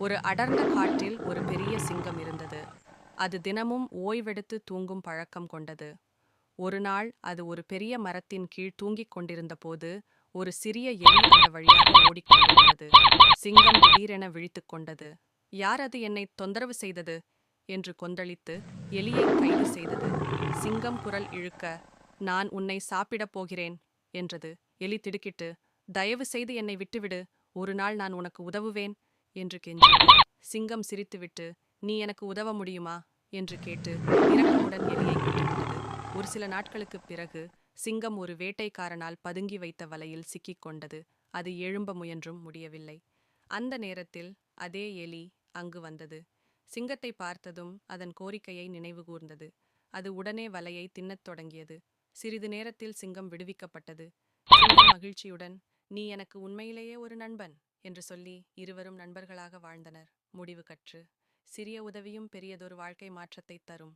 ஒரு அடர்ந்த காட்டில் ஒரு பெரிய சிங்கம் இருந்தது. அது தினமும் ஓய்வெடுத்து தூங்கும் பழக்கம் கொண்டது. ஒரு நாள் அது ஒரு பெரிய மரத்தின் கீழ் தூங்கிக் கொண்டிருந்த போது ஒரு சிறிய எலி அந்த வழியாக ஓடிக்கொண்டிருந்தது. சிங்கம் திடீரென விழித்துக் கொண்டது. யார் அது என்னை தொந்தரவு செய்தது என்று கொந்தளித்து எலியை கைது செய்தது. சிங்கம் குரல் இழுக்க, நான் உன்னை சாப்பிடப் போகிறேன் என்றது. எலி திடுக்கிட்டு, தயவு செய்து என்னை விட்டுவிடு, ஒரு நாள் நான் உனக்கு உதவுவேன் என்று கெஞ்சியது. சிங்கம் சிரித்துவிட்டு, நீ எனக்கு உதவ முடியுமா என்று கேட்டு இரக்கமுடன் எலியை விட்டுவிட்டது. ஒரு சில நாட்களுக்குப் பிறகு சிங்கம் ஒரு வேட்டைக்காரனால் பதுங்கி வைத்த வலையில் சிக்கிக் கொண்டது. அது எழும்ப முயன்றும் முடியவில்லை. அந்த நேரத்தில் அதே எலி அங்கு வந்தது. சிங்கத்தை பார்த்ததும் அதன் கோரிக்கையை நினைவுகூர்ந்தது. அது உடனே வலையை தின்னத் தொடங்கியது. சிறிது நேரத்தில் சிங்கம் விடுவிக்கப்பட்டது. சிங்கம் மகிழ்ச்சியுடன், நீ எனக்கு உண்மையிலேயே ஒரு நண்பன் என்று சொல்லி இருவரும் நண்பர்களாக வாழ்ந்தனர். முடிவு கற்று சிறிய உதவியும் பெரியதொரு வாழ்க்கை மாற்றத்தை தரும்.